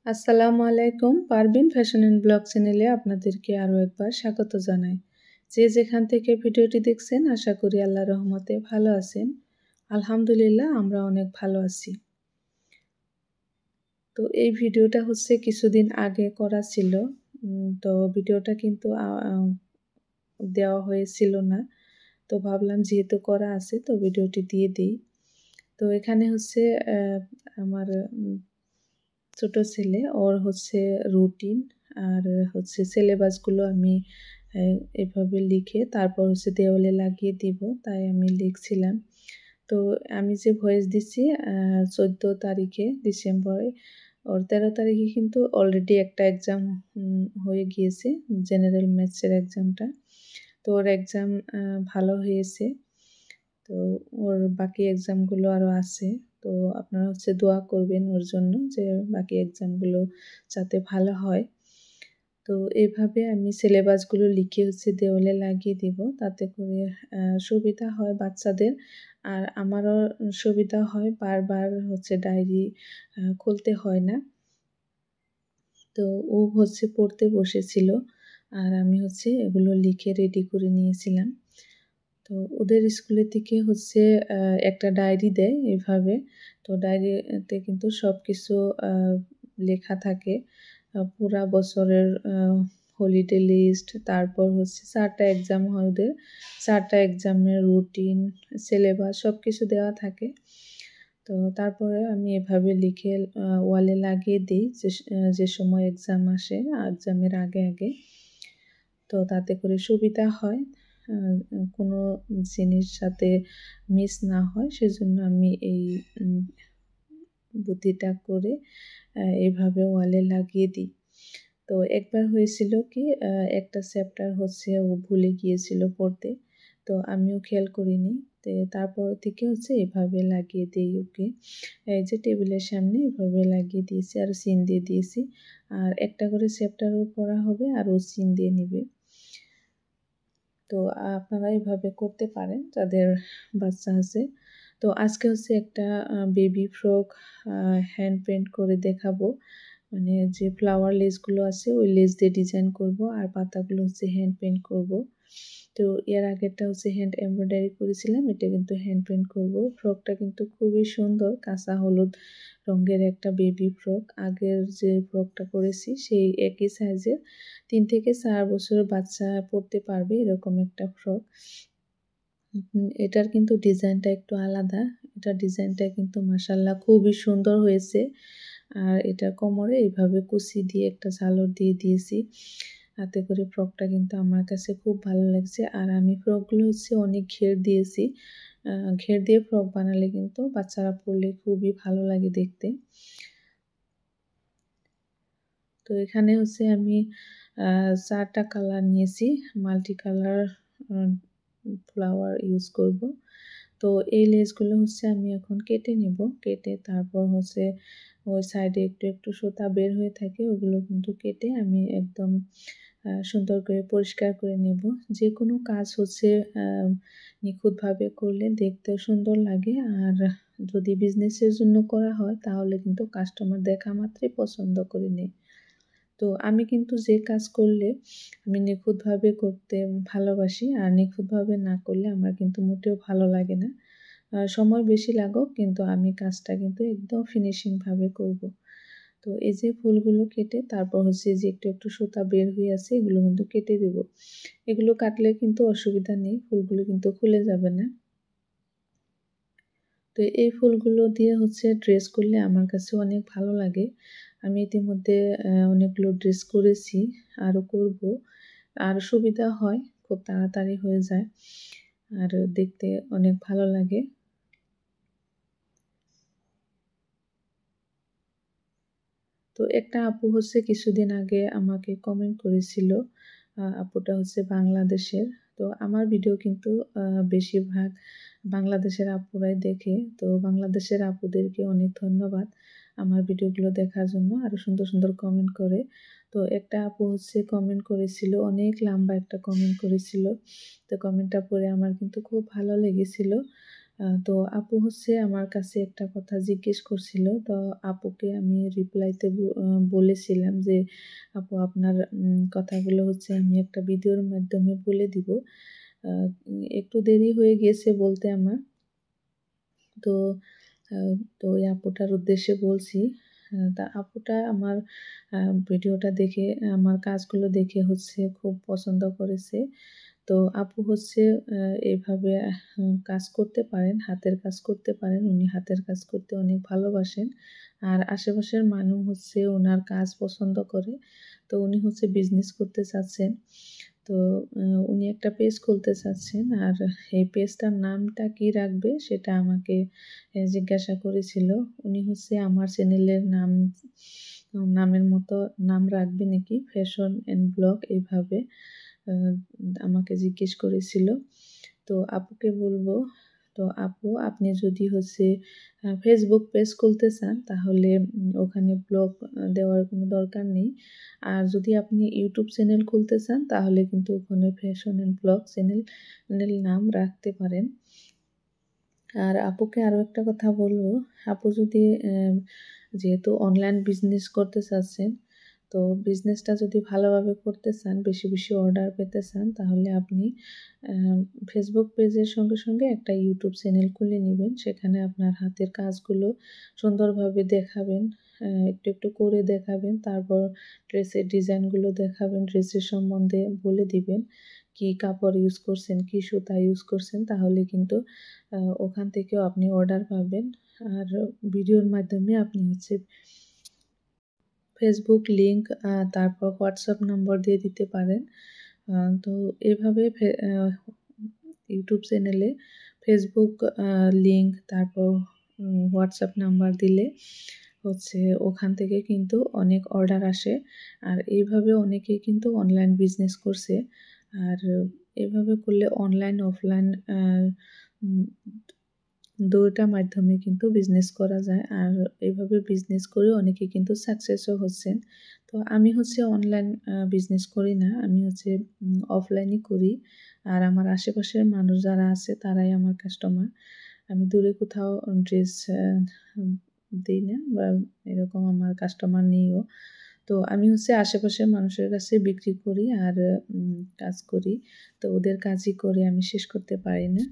আসসালামু আলাইকুম। Parvin fashion and blog চ্যানেলে আপনাদেরকে আরও একবার স্বাগত জানাই। যে যেখান থেকে ভিডিওটি দেখছেন আশা করি আল্লাহর রহমতে ভালো আছেন। আলহামদুলিল্লাহ আমরা অনেক ভালো আছি। তো এই ভিডিওটা হচ্ছে কিছুদিন আগে করা ছিল। তো ভিডিওটা কিন্তু দেওয়া হয়েছিল না। তো ভাবলাম যেহেতু করা আছে তো ভিডিওটি দিয়ে দিই। তো এখানে হচ্ছে আমার ছোট ছেলে ওর হচ্ছে রুটিন আর হচ্ছে সিলেবাসগুলো আমি এভাবে লিখে তারপর হচ্ছে দেওয়ালে লাগিয়ে দিব, তাই আমি লিখছিলাম। তো আমি যে ভয়েস দিচ্ছি 14 তারিখে ডিসেম্বরে, ওর 13 তারিখে কিন্তু অলরেডি একটা এক্সাম হয়ে গিয়েছে, জেনারেল ম্যাথসের এক্সামটা। তো ওর এক্সাম ভালো হয়েছে। তো ওর বাকি এক্সামগুলো আরও আছে। তো আপনারা হচ্ছে দোয়া করবেন ওর জন্য যে বাকি এক্সামগুলো যাতে ভালো হয়। তো এইভাবে আমি সিলেবাসগুলো লিখে হচ্ছে দেওয়ালে লাগিয়ে দিব, তাতে করে সুবিধা হয় বাচ্চাদের, আর আমারও সুবিধা হয়, বারবার হচ্ছে ডায়েরি খুলতে হয় না। তো ও হচ্ছে পড়তে বসেছিল আর আমি হচ্ছে এগুলো লিখে রেডি করে নিয়েছিলাম। তো ওদের স্কুলের থেকে হচ্ছে একটা ডায়েরি দেয় এভাবে। তো ডায়েরিতে কিন্তু সব কিছু লেখা থাকে। পুরা বছরের হলিডে লিস্ট, তারপর হচ্ছে 4টা এক্সাম হয় ওদের। 4টা এক্সামের রুটিন, সিলেবাস সব কিছু দেওয়া থাকে। তো তারপরে আমি এভাবে লিখে ওয়ালে লাগিয়ে দিই যে সময় এক্সাম আসে, এক্সামের আগে। তো তাতে করে সুবিধা হয়, কোনো জিনিস যাতে মিস না হয় সেজন্য আমি এই বুদ্ধিটা করে এইভাবে ওয়ালে লাগিয়ে দিই। তো একবার হয়েছিল কি, একটা চ্যাপ্টার হচ্ছে ও ভুলে গিয়েছিল পড়তে, তো আমিও খেয়াল করিনি। তারপর থেকে হচ্ছে এভাবে লাগিয়ে দিই ওকে। এই যে টেবিলের সামনে এভাবে লাগিয়ে দিয়েছি আর সিন দিয়ে দিয়েছি। আর একটা করে চ্যাপ্টারও পড়া হবে আর ও সিন দিয়ে নিবে। তো আপনারা এভাবে করতে পারেন যাদের বাচ্চা আছে। তো আজকে হচ্ছে একটা বেবি ফ্রক হ্যান্ড পেইন্ট করে দেখাবো। মানে যে ফ্লাওয়ার লেসগুলো আছে ওই লেস দিয়ে ডিজাইন করব আর পাতাগুলো হচ্ছে হ্যান্ড পেইন্ট করব। তো এর আগেরটা হচ্ছে হ্যান্ড এমব্রয়ডারি করেছিলাম, এটা কিন্তু হ্যান্ড পেইন্ট করব। ফ্রকটা কিন্তু খুবই সুন্দর, কাঁচা হলুদ রঙের একটা বেবি ফ্রক। আগের যে ফ্রকটা করেছি সেই একই সাইজের, 3 থেকে 4 বছরের বাচ্চা পরতে পারবে এরকম একটা ফ্রক। এটার কিন্তু ডিজাইনটা একটু আলাদা। এটার ডিজাইনটা কিন্তু মাশাআল্লাহ খুবই সুন্দর হয়েছে। আর এটা কোমরে এইভাবে কুচি দিয়ে একটা ঝালর দিয়ে দিয়েছি। তাতে করে ফ্রকটা কিন্তু আমার কাছে খুব ভালো লাগছে। আর আমি ফ্রকগুলো হচ্ছে অনেক ঘের দিয়েছি। ঘের দিয়ে ফ্রক বানালে কিন্তু বাচ্চারা পরলে খুবই ভালো লাগে দেখতে। তো এখানে হচ্ছে আমি 4টা কালার নিয়েছি, মাল্টি কালার ফ্লাওয়ার ইউজ করব। তো এই লেসগুলো হচ্ছে আমি এখন কেটে নেব, কেটে তারপর হচ্ছে ওই সাইডে একটু সুতা বের হয়ে থাকে, ওগুলো কিন্তু কেটে আমি একদম সুন্দর করে পরিষ্কার করে নেব। যে কোনো কাজ হচ্ছে নিখুঁতভাবে করলে দেখতেও সুন্দর লাগে, আর যদি বিজনেসের জন্য করা হয় তাহলে কিন্তু কাস্টমার দেখা মাত্রই পছন্দ করে নেয়। তো আমি কিন্তু যে কাজ করলে আমি নিখুঁতভাবে করতে ভালোবাসি, আর নিখুঁতভাবে না করলে আমার কিন্তু মোটেও ভালো লাগে না। সময় বেশি লাগুক কিন্তু আমি কাজটা কিন্তু একদম ফিনিশিংভাবে করব। তো এই যে ফুলগুলো কেটে তারপর হচ্ছে যে একটু সুতা বের হয়ে আছে এগুলো কিন্তু কেটে দেব। এগুলো কাটলে কিন্তু অসুবিধা নেই, ফুলগুলো কিন্তু খুলে যাবে না। তো এই ফুলগুলো দিয়ে হচ্ছে ড্রেস করলে আমার কাছে অনেক ভালো লাগে। আমি ইতিমধ্যে অনেকগুলো ড্রেস করেছি, আরও করব। আর সুবিধা হয়, খুব তাড়াতাড়ি হয়ে যায় আর দেখতে অনেক ভালো লাগে। তো একটা আপু হচ্ছে কিছুদিন আগে আমাকে কমেন্ট করেছিল, আপুটা হচ্ছে বাংলাদেশের। তো আমার ভিডিও কিন্তু বেশিরভাগ বাংলাদেশের আপুরাই দেখে। তো বাংলাদেশের আপুদেরকে অনেক ধন্যবাদ আমার ভিডিওগুলো দেখার জন্য, আরও সুন্দর কমেন্ট করে। তো একটা আপু হচ্ছে কমেন্ট করেছিল, অনেক লম্বা একটা কমেন্ট করেছিল। তো কমেন্টটা পড়ে আমার কিন্তু খুব ভালো লেগেছিল। তো আপু হচ্ছে আমার কাছে একটা কথা জিজ্ঞেস করছিল। তো আপুকে আমি রিপ্লাইতে বলেছিলাম যে, "আপু আপনার কথাগুলো হচ্ছে আমি একটা ভিডিওর মাধ্যমে বলে দিব।" আ একটু দেরি হয়ে গিয়েছে বলতে আমার। তো আ তো ওই আপুটার উদ্দেশ্যে বলছি। তা আপুটা আমার আ ভিডিওটা দেখে আমার কাজগুলো দেখে হচ্ছে খুব পছন্দ করেছে। তো আপু হচ্ছে আ এভাবে কাজ করতে পারেন, হাতের কাজ করতে পারেন। উনি হাতের কাজ করতে অনেক ভালোবাসেন। আর আশেপাশের মানুষ হচ্ছে উনার কাজ পছন্দ করে। তো উনি হচ্ছে বিজনেস করতে চাচ্ছেন। তো আ উনি একটা পেজ খুলতে চাচ্ছেন। আর এই পেজটার নামটা কি রাখবে সেটা আমাকে জিজ্ঞাসা করেছিল। উনি হচ্ছে আমার চ্যানেলের নামের মতো নাম রাখবে নাকি ফ্যাশন অ্যান্ড ব্লগ এভাবে আ আমাকে জিজ্ঞেস করেছিল। তো আপুকে বলব, তো আপু আপনি যদি হচ্ছে Facebook পেজ খুলতে চান তাহলে ওখানে ব্লগ দেওয়ার কোনো দরকার নেই। আর যদি আপনি YouTube চ্যানেল খুলতে চান তাহলে কিন্তু ওখানে ফ্যাশন অ্যান্ড ব্লগ চ্যানেল নাম রাখতে পারেন। আর আপুকে আরো একটা কথা বলব, আপু যদি যেহেতু অনলাইন বিজনেস করতে চাচ্ছেন, তো বিজনেসটা যদি ভালোভাবে করতে চান, বেশি, বেশি অর্ডার পেতে চান, তাহলে আপনি অ্যা ফেসবুক পেজের সঙ্গে, সঙ্গে একটা ইউটিউব চ্যানেল খুলে নিবেন। সেখানে আপনার হাতের কাজগুলো সুন্দরভাবে দেখাবেন, একটু, একটু করে দেখাবেন। তারপর ড্রেসের ডিজাইনগুলো দেখাবেন, ড্রেসের সম্বন্ধে বলে দিবেন। কি কাপড় ইউজ করছেন, কি সুতা ইউজ করছেন, তাহলে কিন্তু ওখান থেকেও আপনি অর্ডার পাবেন। আর ভিডিওর মাধ্যমে আপনি হচ্ছে ফেসবুক লিংক তারপর হোয়াটসঅ্যাপ নাম্বার দিয়ে দিতে পারেন। তো এভাবে ইউটিউব চ্যানেলে ফেসবুক লিংক তারপর হোয়াটসঅ্যাপ নাম্বার দিলে হচ্ছে ওখান থেকে কিন্তু অনেক অর্ডার আসে। আর এইভাবে অনেকেই কিন্তু অনলাইন বিজনেস করছে। আর এভাবে করলে অনলাইন অফলাইন উম ২ টা মাধ্যমে কিন্তু বিজনেস করা যায়। আর এভাবে বিজনেস করে অনেকে কিন্তু সাকসেসও হচ্ছেন। তো আমি হচ্ছে অনলাইন বিজনেস করি না। আমি হচ্ছে অফলাইনই করি। আর আমার আশেপাশের মানুষ যারা আছে তারাই আমার কাস্টমার। আমি দূরে কোথাও ড্রেস দেই না বা এরকম আমার কাস্টমার নেইও। তো আমি হচ্ছে আশেপাশের মানুষের কাছে বিক্রি করি আর কাজ করি। তো ওদের কাজই করে আমি শেষ করতে পারি না।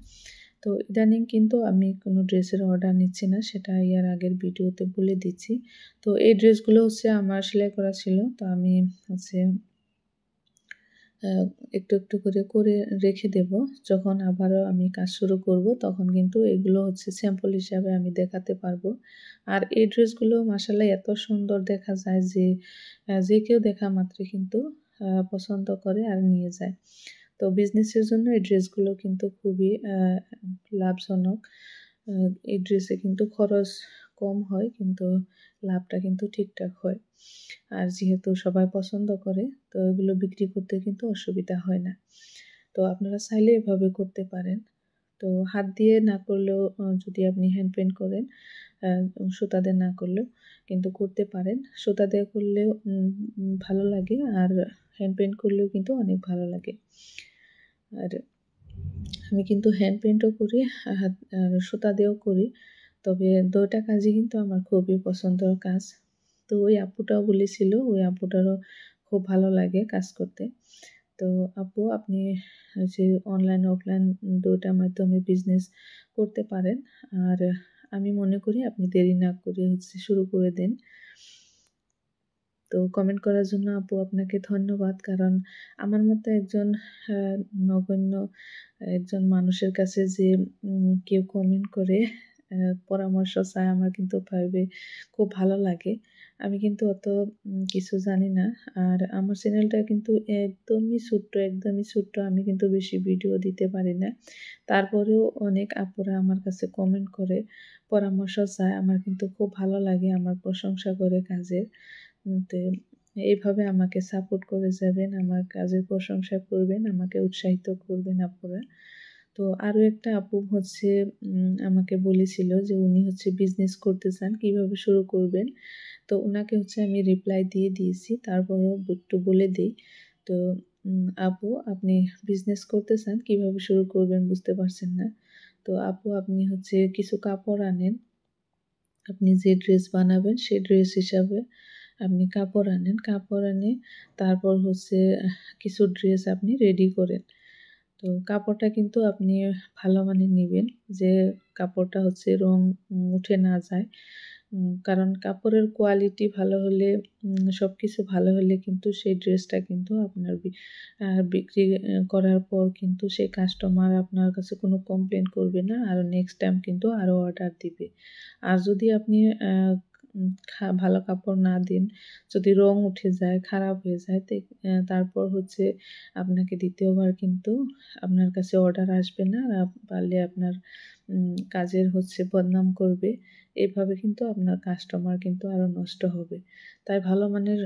তো ইদানিং কিন্তু আমি কোনো ড্রেসের অর্ডার নিচ্ছি না, সেটা এর আগের ভিডিওতে বলে দিচ্ছি। তো এই ড্রেসগুলো হচ্ছে আমার সেলাই করা ছিল। তো আমি হচ্ছে আ একটু, একটু করে রেখে দেব। যখন আবারও আমি কাজ শুরু করব তখন কিন্তু এগুলো হচ্ছে স্যাম্পল হিসাবে আমি দেখাতে পারবো। আর এই ড্রেসগুলো মাশাআল্লাহ এত সুন্দর দেখা যায় যে যে কেউ দেখা মাত্রই কিন্তু পছন্দ করে আর নিয়ে যায়। তো বিজনেসের জন্য এই ড্রেসগুলো কিন্তু খুবই লাভজনক। আ এই ড্রেসে কিন্তু খরচ কম হয় কিন্তু লাভটা কিন্তু ঠিকঠাক হয়। আর যেহেতু সবাই পছন্দ করে তো এগুলো বিক্রি করতে কিন্তু অসুবিধা হয় না। তো আপনারা চাইলে এভাবে করতে পারেন। তো হাত দিয়ে না করলেও যদি আপনি হ্যান্ড পেইন্ট করেন, আ সুতা দিয়ে না করলেও কিন্তু করতে পারেন। সুতা দিয়ে করলেও ভালো লাগে আর হ্যান্ড পেইন্ট করলেও কিন্তু অনেক ভালো লাগে। আর আমি কিন্তু হ্যান্ড পেইন্টও করি, আর সুতা দিয়েও করি। তবে ২ টা কাজই কিন্তু আমার খুবই পছন্দের কাজ। তো ওই আপুটাও বলেছিল, ওই আপুটারও খুব ভালো লাগে কাজ করতে। তো আপু আপনি যে অনলাইন অফলাইন ২ টার মাধ্যমে বিজনেস করতে পারেন। আর আমি মনে করি আপনি দেরি না করে হচ্ছে শুরু করে দেন। তো কমেন্ট করার জন্য আপু আপনাকে ধন্যবাদ। কারণ আমার মতো একজন আ নগণ্য একজন মানুষের কাছে যে কেউ কমেন্ট করে আ পরামর্শ চায় আমার কিন্তু ভাইবে খুব ভালো লাগে। আমি কিন্তু অত কিছু জানি না। আর আমার চ্যানেলটা কিন্তু একদমই ছোট্ট, একদমই ছোট্ট। আমি কিন্তু বেশি ভিডিও দিতে পারি না। তারপরেও অনেক আপুরা আমার কাছে কমেন্ট করে পরামর্শ চায়। আমার কিন্তু খুব ভালো লাগে, আমার প্রশংসা করে কাজের। তো এইভাবে আমাকে সাপোর্ট করে যাবেন, আমার কাজের প্রশংসা করবেন, আমাকে উৎসাহিত করবেন আপুরা। তো আরো একটা আপু হচ্ছে আমাকে বলেছিল যে উনি হচ্ছে বিজনেস করতে চান, কিভাবে শুরু করবেন? তো উনাকে হচ্ছে আমি রিপ্লাই দিয়ে দিয়েছি। তারপরেও একটু বলে দেই। তো আপু আপনি বিজনেস করতে চান, কিভাবে শুরু করবেন বুঝতে পারছেন না। তো আপু আপনি হচ্ছে কিছু কাপড় আনেন, আপনি যে ড্রেস বানাবেন সেই ড্রেস হিসাবে আপনি কাপড় আনেন, কাপড় এনে তারপর হচ্ছে কিছু ড্রেস আপনি রেডি করেন। তো কাপড়টা কিন্তু আপনি ভালো মানের নিবেন, যে কাপড়টা হচ্ছে রং উঠে না যায়। কারণ কাপড়ের কোয়ালিটি ভালো হলে সব কিছু ভালো হলে কিন্তু সেই ড্রেসটা কিন্তু আপনার বিক্রি করার পর কিন্তু সেই কাস্টমার আপনার কাছে কোনো কমপ্লেন করবে না, আর নেক্সট টাইম কিন্তু আরও অর্ডার দিবে। আর যদি আপনি ভালো কাপড় না দিন, যদি রং উঠে যায়, খারাপ হয়ে যায়, তারপর হচ্ছে আপনাকে দ্বিতীয়বার কিন্তু আপনার কাছে অর্ডার আসবে না, আর পারলে আপনার কাজের হচ্ছে বদনাম করবে। এভাবে কিন্তু আপনার কাস্টমার কিন্তু আরও নষ্ট হবে। তাই ভালো মানের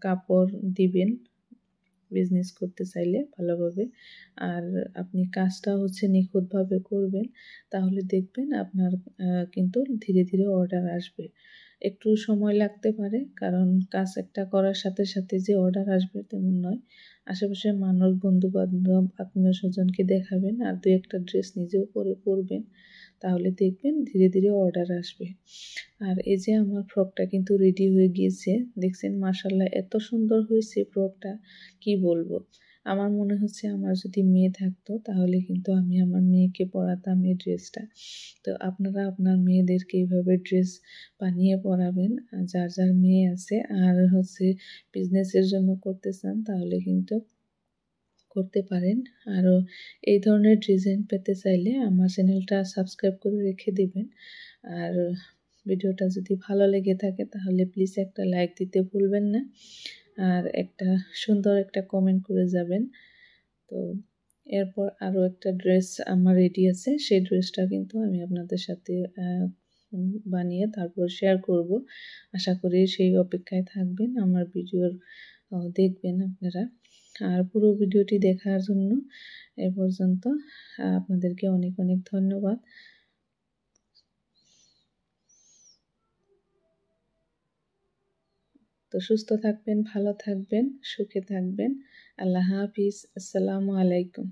কাপড় দিবেন বিজনেস করতে চাইলে ভালোভাবে। আর আপনি কাজটা হচ্ছে নিখুঁতভাবে করবেন, তাহলে দেখবেন আপনার কিন্তু ধীরে ধীরে অর্ডার আসবে। একটু সময় লাগতে পারে, কারণ কাজ একটা করার সাথে সাথে যে অর্ডার আসবে তেমন নয়। আশেপাশের মানুষ, বন্ধু-বান্ধব, আত্মীয়-স্বজনকে দেখাবেন, আর ২-১ টা ড্রেস নিজেও পরবেন। তাহলে দেখবেন ধীরে ধীরে অর্ডার আসবে। আর এই যে আমার ফ্রকটা কিন্তু রেডি হয়ে গিয়েছে। দেখছেন মাশাআল্লাহ এত সুন্দর হয়েছে ফ্রকটা, কি বলবো। আমার মনে হচ্ছে আমার যদি মেয়ে থাকতো তাহলে কিন্তু আমি আমার মেয়েকে পরাতাম এই ড্রেসটা। তো আপনারা আপনার মেয়েদেরকে এইভাবে ড্রেস বানিয়ে পরাবেন। যার যার মেয়ে আছে আর হচ্ছে বিজনেসের জন্য করতে চান তাহলে কিন্তু করতে পারেন। আরও এই ধরনের ডিজাইন পেতে চাইলে আমার চ্যানেলটা সাবস্ক্রাইব করে রেখে দিবেন। আর ভিডিওটা যদি ভালো লেগে থাকে তাহলে প্লিজ একটা লাইক দিতে ভুলবেন না, আর একটা সুন্দর একটা কমেন্ট করে যাবেন। তো এরপর আরও একটা ড্রেস আমার রেডি আছে, সেই ড্রেসটা কিন্তু আমি আপনাদের সাথে বানিয়ে তারপর শেয়ার করব। আশা করি সেই অপেক্ষায় থাকবেন, আমার ভিডিওর দেখবেন আপনারা। আর পুরো ভিডিওটি দেখার জন্য এ পর্যন্ত আপনাদেরকে অনেক অনেক ধন্যবাদ। তো সুস্থ থাকবেন, ভালো থাকবেন, সুখে থাকবেন। আল্লাহ হাফিজ। আসসালামু আলাইকুম।